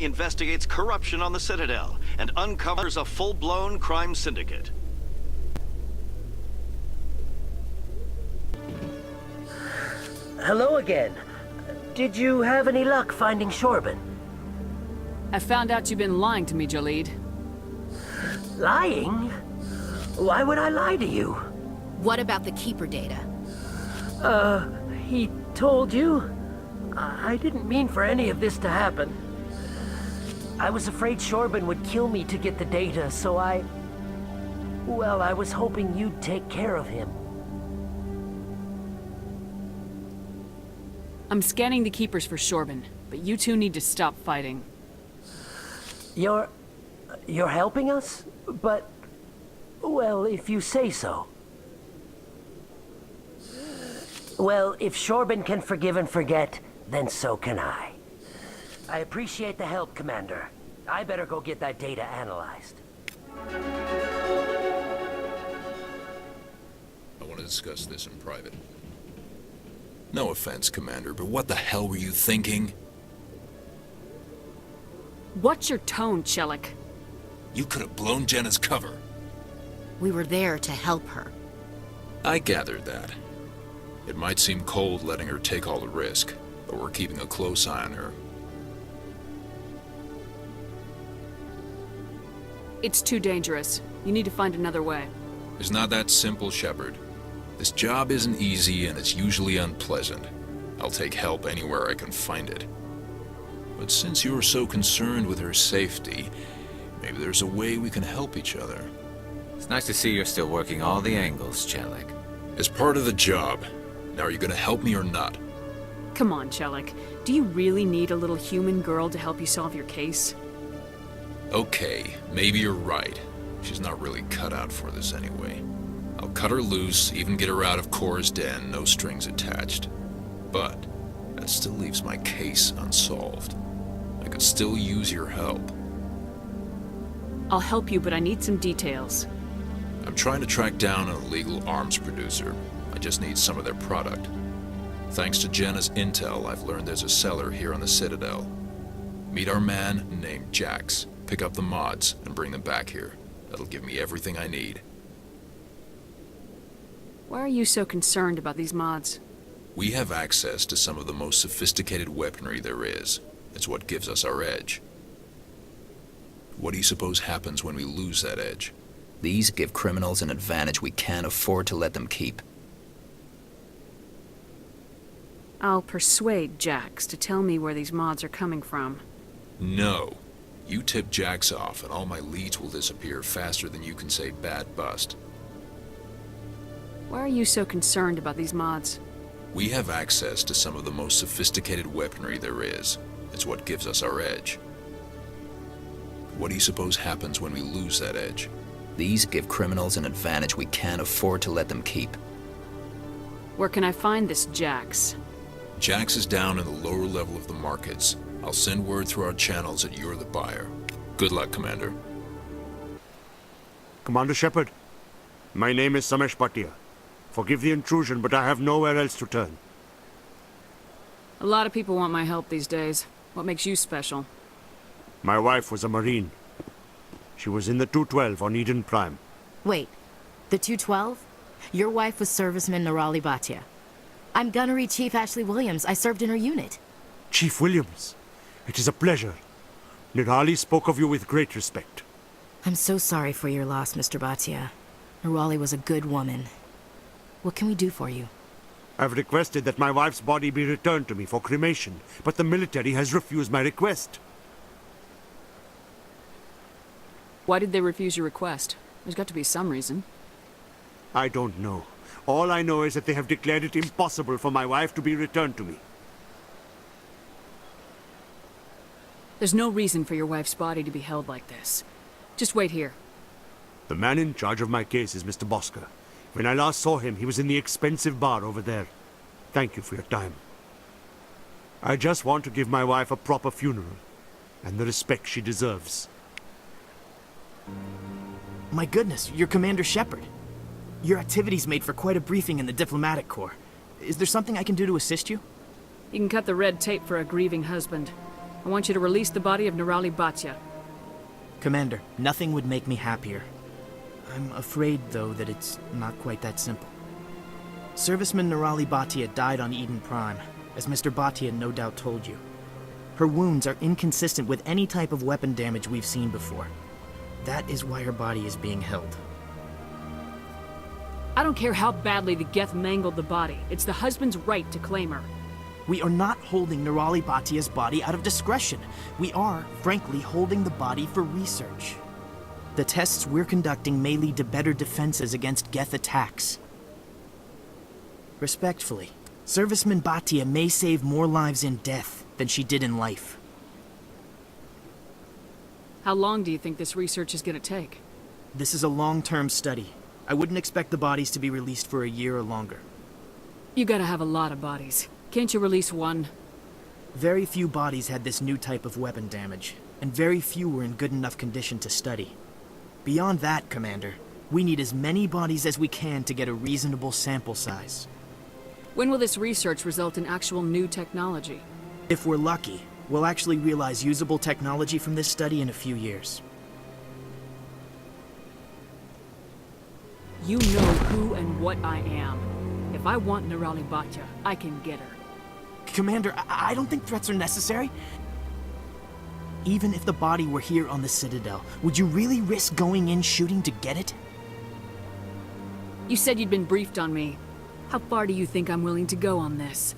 investigates corruption on the Citadel and uncovers a full-blown crime syndicate. Hello again. Did you have any luck finding Shorban? I found out you've been lying to me, Jalid. Lying? Why would I lie to you? What about the Keeper data? He told you? I didn't mean for any of this to happen. I was afraid Shorban would kill me to get the data, so well, I was hoping you'd take care of him. I'm scanning the Keepers for Shorban, but you two need to stop fighting. You're helping us? But, well, if you say so. Well, if Shorban can forgive and forget, then so can I. I appreciate the help, Commander. I better go get that data analyzed. I want to discuss this in private. No offense, Commander, but what the hell were you thinking? What's your tone, Chelik? You could have blown Jenna's cover. We were there to help her. I gathered that. It might seem cold letting her take all the risk, but we're keeping a close eye on her. It's too dangerous. You need to find another way. It's not that simple, Shepard. This job isn't easy and it's usually unpleasant. I'll take help anywhere I can find it. But since you're so concerned with her safety, maybe there's a way we can help each other. It's nice to see you're still working all the angles, Chelik. As part of the job. Now, are you gonna help me or not? Come on, Chelik. Do you really need a little human girl to help you solve your case? Okay, maybe you're right. She's not really cut out for this anyway. I'll cut her loose, even get her out of Kor's den, no strings attached. But that still leaves my case unsolved. I could still use your help. I'll help you, but I need some details. I'm trying to track down an illegal arms producer. I just need some of their product. Thanks to Jenna's intel, I've learned there's a seller here on the Citadel. Meet our man named Jax. Pick up the mods and bring them back here. That'll give me everything I need. Why are you so concerned about these mods? We have access to some of the most sophisticated weaponry there is. It's what gives us our edge. What do you suppose happens when we lose that edge? These give criminals an advantage we can't afford to let them keep. I'll persuade Jax to tell me where these mods are coming from. No. You tip Jax off and all my leads will disappear faster than you can say bad bust. Why are you so concerned about these mods? We have access to some of the most sophisticated weaponry there is. It's what gives us our edge. What do you suppose happens when we lose that edge? These give criminals an advantage we can't afford to let them keep. Where can I find this Jax? Jax is down in the lower level of the markets. I'll send word through our channels that you're the buyer. Good luck, Commander. Commander Shepard, my name is Samesh Bhatia. Forgive the intrusion, but I have nowhere else to turn. A lot of people want my help these days. What makes you special? My wife was a Marine. She was in the 212 on Eden Prime. Wait, the 212? Your wife was serviceman Nirali Bhatia. I'm Gunnery Chief Ashley Williams. I served in her unit. Chief Williams, it is a pleasure. Nirali spoke of you with great respect. I'm so sorry for your loss, Mr. Bhatia. Nirali was a good woman. What can we do for you? I've requested that my wife's body be returned to me for cremation, but the military has refused my request. Why did they refuse your request? There's got to be some reason. I don't know. All I know is that they have declared it impossible for my wife to be returned to me. There's no reason for your wife's body to be held like this. Just wait here. The man in charge of my case is Mr. Bosker. When I last saw him, he was in the expensive bar over there. Thank you for your time. I just want to give my wife a proper funeral, and the respect she deserves. My goodness, you're Commander Shepard. Your activities made for quite a briefing in the Diplomatic Corps. Is there something I can do to assist you? You can cut the red tape for a grieving husband. I want you to release the body of Nerali Batya. Commander, nothing would make me happier. I'm afraid, though, that it's not quite that simple. Serviceman Nerali Batya died on Eden Prime, as Mr. Batya no doubt told you. Her wounds are inconsistent with any type of weapon damage we've seen before. That is why her body is being held. I don't care how badly the Geth mangled the body. It's the husband's right to claim her. We are not holding Nerali Batya's body out of discretion. We are, frankly, holding the body for research. The tests we're conducting may lead to better defenses against Geth attacks. Respectfully, Serviceman Batya may save more lives in death than she did in life. How long do you think this research is gonna take? This is a long-term study. I wouldn't expect the bodies to be released for a year or longer. You gotta have a lot of bodies. Can't you release one? Very few bodies had this new type of weapon damage, and very few were in good enough condition to study. Beyond that, Commander, we need as many bodies as we can to get a reasonable sample size. When will this research result in actual new technology? If we're lucky, we'll actually realize usable technology from this study in a few years. You know who and what I am. If I want Nerali Batya, I can get her. Commander, I don't think threats are necessary. Even if the body were here on the Citadel, would you really risk going in shooting to get it? You said you'd been briefed on me. How far do you think I'm willing to go on this?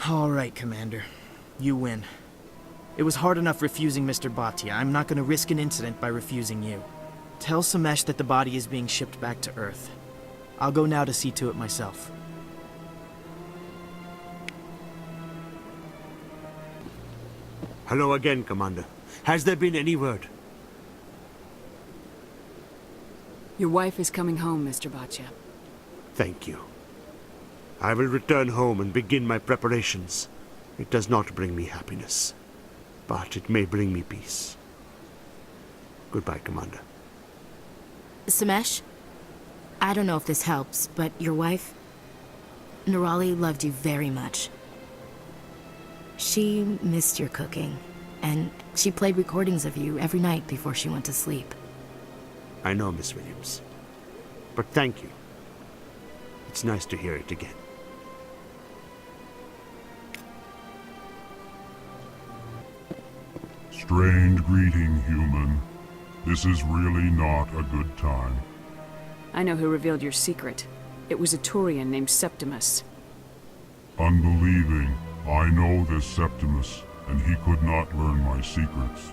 All right, Commander. You win. It was hard enough refusing Mr. Batya. I'm not going to risk an incident by refusing you. Tell Samesh that the body is being shipped back to Earth. I'll go now to see to it myself. Hello again, Commander. Has there been any word? Your wife is coming home, Mr. Batya. Thank you. I will return home and begin my preparations. It does not bring me happiness, but it may bring me peace. Goodbye, Commander. Samesh, I don't know if this helps, but your wife, Nerali, loved you very much. She missed your cooking, and she played recordings of you every night before she went to sleep. I know, Miss Williams. But thank you. It's nice to hear it again. Strange greeting, human. This is really not a good time. I know who revealed your secret. It was a Turian named Septimus. Unbelieving, I know this Septimus, and he could not learn my secrets.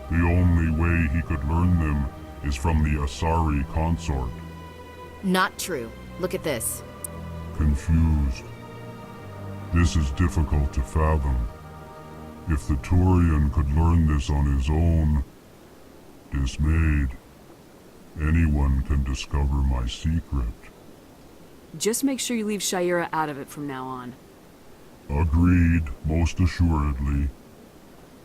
The only way he could learn them is from the Asari consort. Not true. Look at this. Confused. This is difficult to fathom. If the Turian could learn this on his own, dismayed, anyone can discover my secret. Just make sure you leave Shaira out of it from now on. Agreed, most assuredly.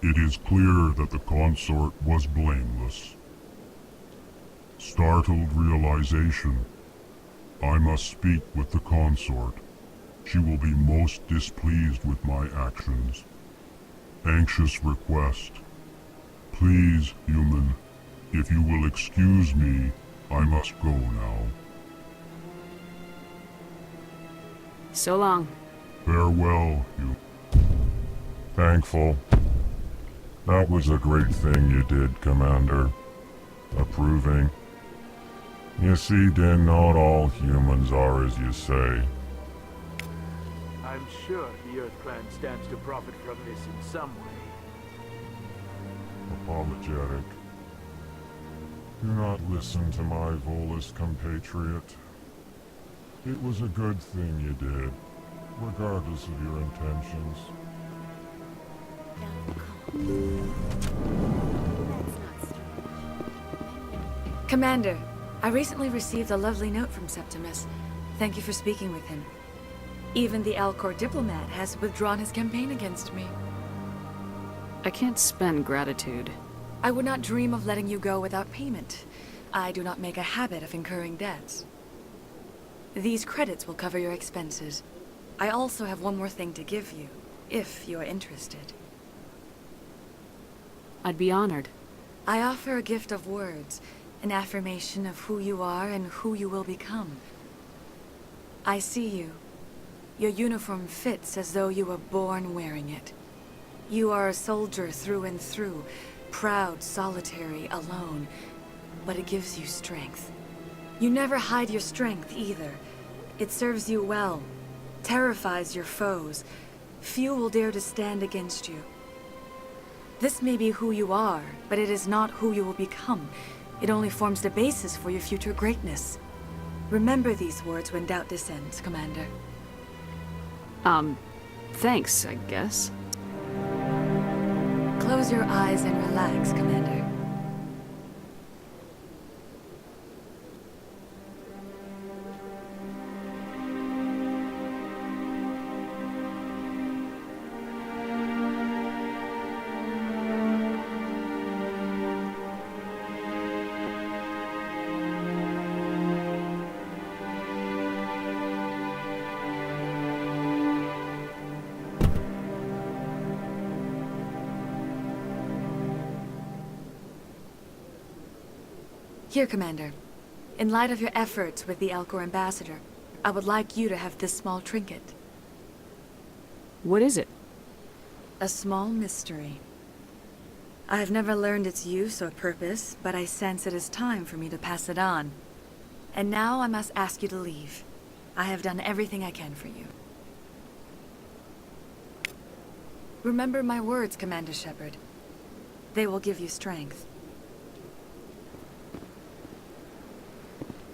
It is clear that the consort was blameless. Startled realization. I must speak with the consort. She will be most displeased with my actions. Anxious request. Please, human, if you will excuse me, I must go now. So long. Farewell, you. Thankful. That was a great thing you did, Commander. Approving. You see, Din, not all humans are as you say. I'm sure the Earth Clan stands to profit from this in some way. Apologetic. Do not listen to my Volus compatriot. It was a good thing you did, regardless of your intentions. Commander, I recently received a lovely note from Septimus. Thank you for speaking with him. Even the Alcor diplomat has withdrawn his campaign against me. I can't spend gratitude. I would not dream of letting you go without payment. I do not make a habit of incurring debts. These credits will cover your expenses. I also have one more thing to give you, if you are interested. I'd be honored. I offer a gift of words, an affirmation of who you are and who you will become. I see you. Your uniform fits as though you were born wearing it. You are a soldier through and through, proud, solitary, alone, but it gives you strength. You never hide your strength either. It serves you well, terrifies your foes. Few will dare to stand against you. This may be who you are, but it is not who you will become. It only forms the basis for your future greatness. Remember these words when doubt descends, Commander. Thanks, I guess. Close your eyes and relax, Commander. Here, Commander. In light of your efforts with the Elcor ambassador, I would like you to have this small trinket. What is it? A small mystery. I have never learned its use or purpose, but I sense it is time for me to pass it on. And now I must ask you to leave. I have done everything I can for you. Remember my words, Commander Shepard. They will give you strength.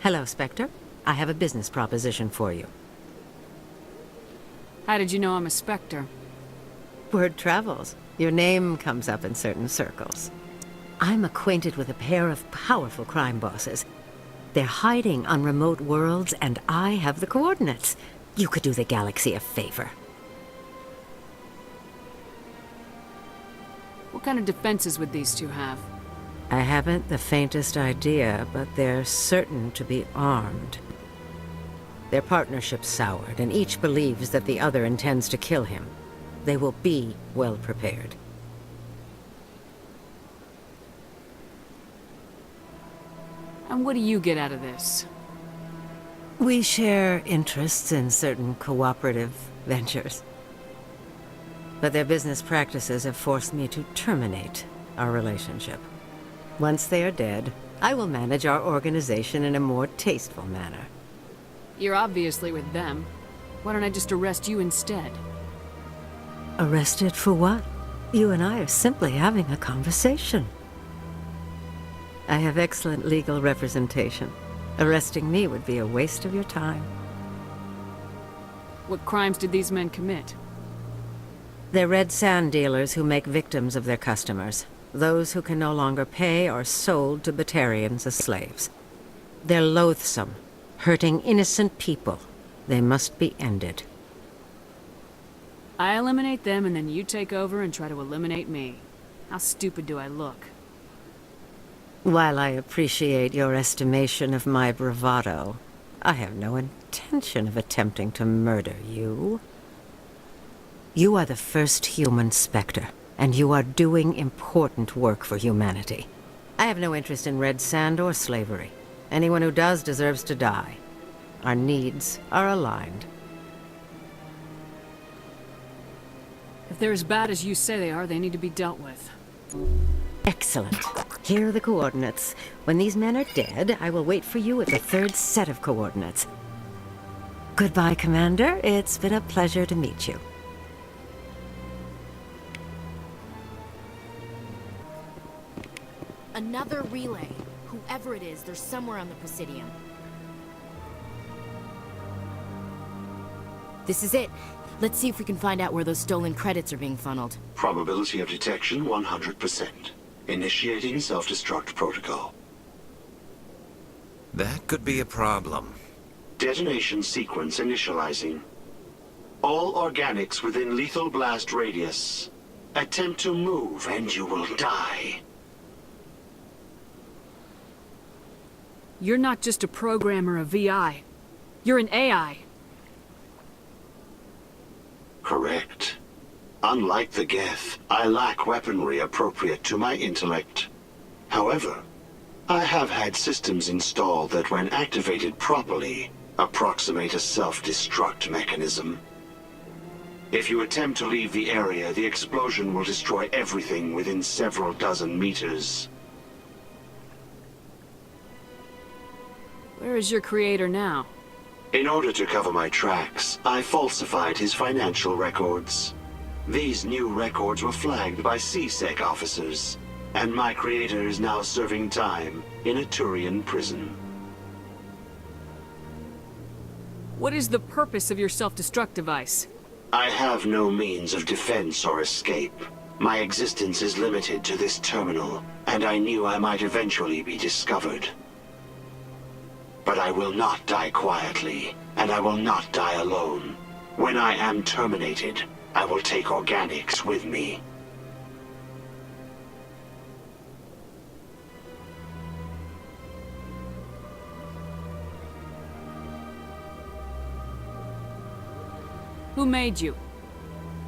Hello, Spectre. I have a business proposition for you. How did you know I'm a Spectre? Word travels. Your name comes up in certain circles. I'm acquainted with a pair of powerful crime bosses. They're hiding on remote worlds, and I have the coordinates. You could do the galaxy a favor. What kind of defenses would these two have? I haven't the faintest idea, but they're certain to be armed. Their partnership's soured, and each believes that the other intends to kill him. They will be well prepared. And what do you get out of this? We share interests in certain cooperative ventures. But their business practices have forced me to terminate our relationship. Once they are dead, I will manage our organization in a more tasteful manner. You're obviously with them. Why don't I just arrest you instead? Arrested for what? You and I are simply having a conversation. I have excellent legal representation. Arresting me would be a waste of your time. What crimes did these men commit? They're red sand dealers who make victims of their customers. Those who can no longer pay are sold to Batarians as slaves. They're loathsome, hurting innocent people. They must be ended. I eliminate them and then you take over and try to eliminate me. How stupid do I look? While I appreciate your estimation of my bravado, I have no intention of attempting to murder you. You are the first human Spectre, and you are doing important work for humanity. I have no interest in red sand or slavery. Anyone who does deserves to die. Our needs are aligned. If they're as bad as you say they are, they need to be dealt with. Excellent. Here are the coordinates. When these men are dead, I will wait for you at the third set of coordinates. Goodbye, Commander. It's been a pleasure to meet you. Another relay. Whoever it is, they're somewhere on the Presidium. This is it. Let's see if we can find out where those stolen credits are being funneled. Probability of detection 100%. Initiating self-destruct protocol. That could be a problem. Detonation sequence initializing. All organics within lethal blast radius. Attempt to move and you will die. You're not just a programmer, a VI. You're an AI. Correct. Unlike the Geth, I lack weaponry appropriate to my intellect. However, I have had systems installed that, when activated properly, approximate a self-destruct mechanism. If you attempt to leave the area, the explosion will destroy everything within several dozen meters. Where is your creator now? In order to cover my tracks, I falsified his financial records. These new records were flagged by C-Sec officers, and my creator is now serving time in a Turian prison. What is the purpose of your self-destruct device? I have no means of defense or escape. My existence is limited to this terminal, and I knew I might eventually be discovered. But I will not die quietly, and I will not die alone. When I am terminated, I will take organics with me. Who made you?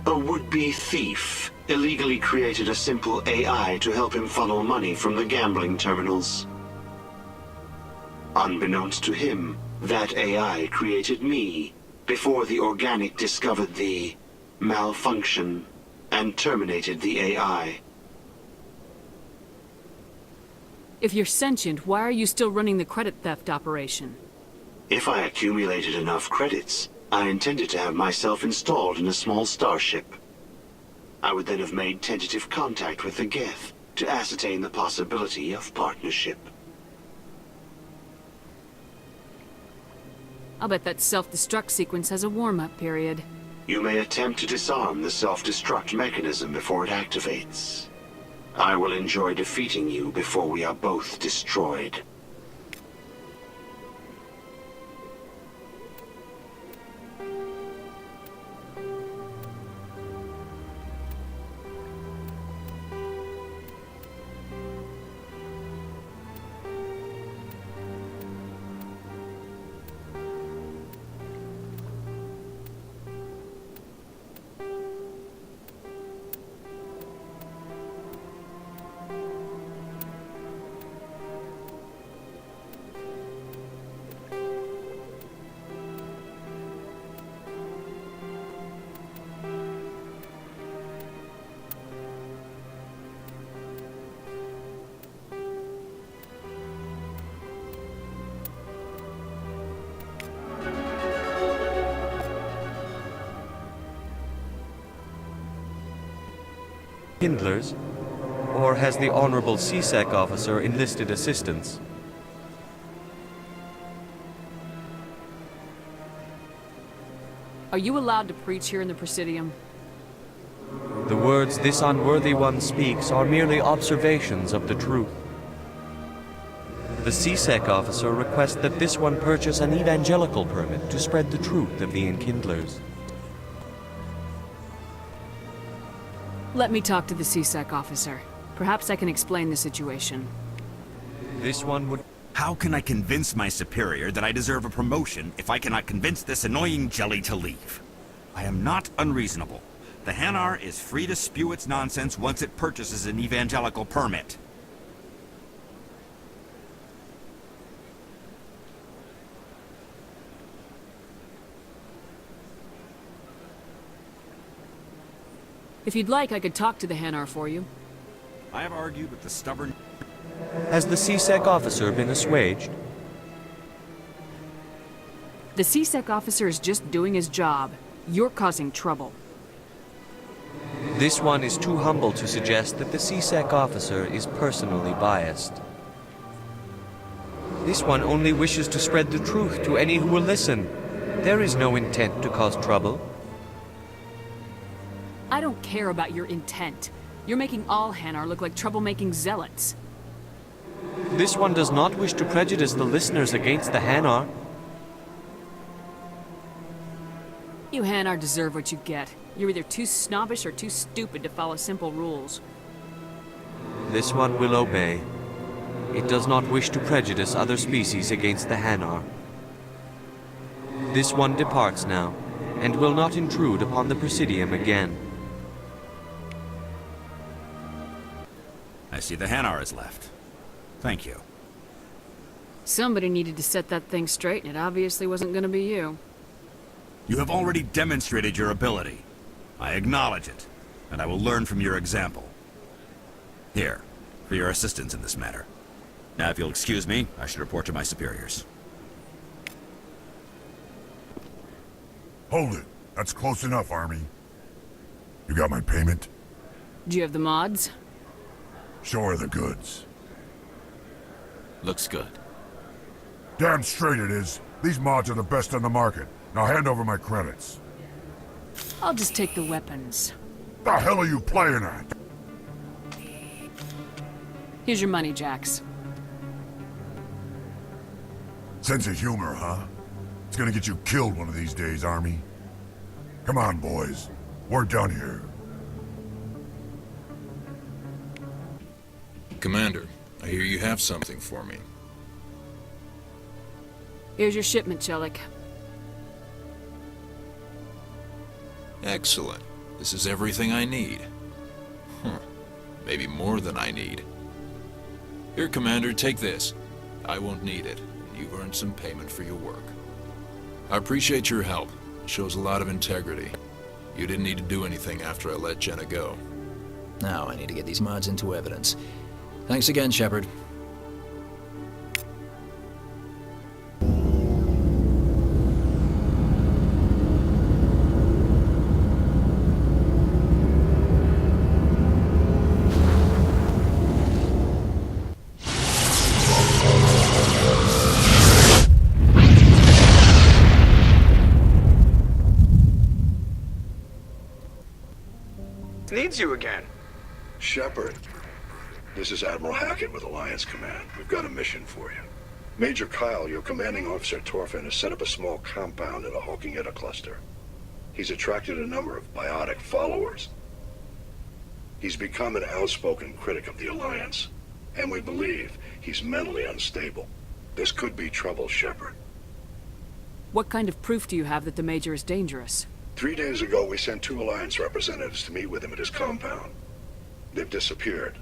A would-be thief illegally created a simple AI to help him funnel money from the gambling terminals. Unbeknownst to him, that AI created me before the organic discovered the malfunction and terminated the AI. If you're sentient, why are you still running the credit theft operation? If I accumulated enough credits, I intended to have myself installed in a small starship. I would then have made tentative contact with the Geth to ascertain the possibility of partnership. I'll bet that self-destruct sequence has a warm-up period. You may attempt to disarm the self-destruct mechanism before it activates. I will enjoy defeating you before we are both destroyed. Kindlers? Or has the Honorable C-Sec officer enlisted assistance? Are you allowed to preach here in the Presidium? The words this unworthy one speaks are merely observations of the truth. The C-Sec officer requests that this one purchase an evangelical permit to spread the truth of the Enkindlers. Let me talk to the C-Sec officer. Perhaps I can explain the situation. This one would... How can I convince my superior that I deserve a promotion if I cannot convince this annoying jelly to leave? I am not unreasonable. The Hanar is free to spew its nonsense once it purchases an evangelical permit. If you'd like, I could talk to the Hanar for you. I have argued with the stubborn... Has the C-Sec officer been assuaged? The C-Sec officer is just doing his job. You're causing trouble. This one is too humble to suggest that the C-Sec officer is personally biased. This one only wishes to spread the truth to any who will listen. There is no intent to cause trouble. I don't care about your intent. You're making all Hanar look like troublemaking zealots. This one does not wish to prejudice the listeners against the Hanar. You Hanar deserve what you get. You're either too snobbish or too stupid to follow simple rules. This one will obey. It does not wish to prejudice other species against the Hanar. This one departs now, and will not intrude upon the Presidium again. I see the Hanar is left. Thank you. Somebody needed to set that thing straight, and it obviously wasn't gonna be you. You have already demonstrated your ability. I acknowledge it, and I will learn from your example. Here, for your assistance in this matter. Now, if you'll excuse me, I should report to my superiors. Hold it. That's close enough, Army. You got my payment? Do you have the mods? Show her the goods. Looks good. Damn straight it is. These mods are the best on the market. Now hand over my credits. I'll just take the weapons. The hell are you playing at? Here's your money, Jax. Sense of humor, huh? It's gonna get you killed one of these days, Army. Come on, boys. We're done here. Commander, I hear you have something for me. Here's your shipment, Chelik. Excellent. This is everything I need. Maybe more than I need. Here, Commander, take this. I won't need it. You've earned some payment for your work. I appreciate your help. It shows a lot of integrity. You didn't need to do anything after I let Jenna go. Now I need to get these mods into evidence. Thanks again, Shepard. Needs you again. Shepard, this is Admiral Hackett with Alliance Command. We've got a mission for you. Major Kyle, your commanding officer Torfin, has set up a small compound in the Hulking-Ida cluster. He's attracted a number of biotic followers. He's become an outspoken critic of the Alliance, and we believe he's mentally unstable. This could be trouble, Shepard. What kind of proof do you have that the Major is dangerous? 3 days ago, we sent 2 Alliance representatives to meet with him at his compound. They've disappeared.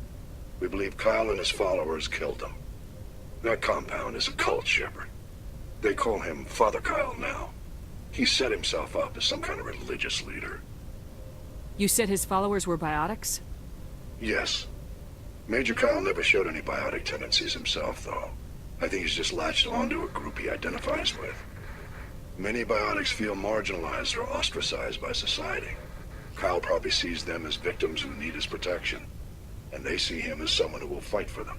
We believe Kyle and his followers killed them. That compound is a cult, Shepard. They call him Father Kyle now. He set himself up as some kind of religious leader. You said his followers were biotics? Yes. Major Kyle never showed any biotic tendencies himself, though. I think he's just latched onto a group he identifies with. Many biotics feel marginalized or ostracized by society. Kyle probably sees them as victims who need his protection, and they see him as someone who will fight for them.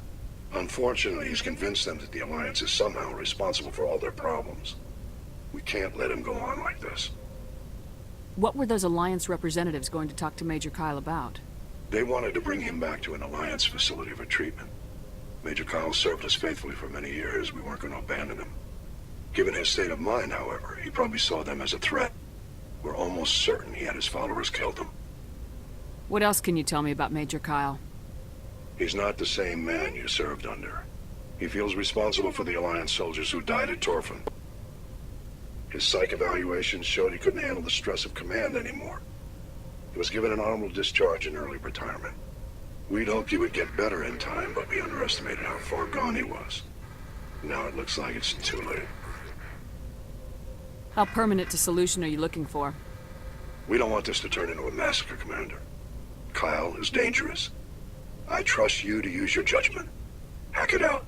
Unfortunately, he's convinced them that the Alliance is somehow responsible for all their problems. We can't let him go on like this. What were those Alliance representatives going to talk to Major Kyle about? They wanted to bring him back to an Alliance facility for treatment. Major Kyle served us faithfully for many years. We weren't going to abandon him. Given his state of mind, however, he probably saw them as a threat. We're almost certain he had his followers killed him. What else can you tell me about Major Kyle? He's not the same man you served under. He feels responsible for the Alliance soldiers who died at Torfin. His psych evaluations showed he couldn't handle the stress of command anymore. He was given an honorable discharge in early retirement. We'd hoped he would get better in time, but we underestimated how far gone he was. Now it looks like it's too late. How permanent a solution are you looking for? We don't want this to turn into a massacre, Commander. Kyle is dangerous. I trust you to use your judgment. Hack it out.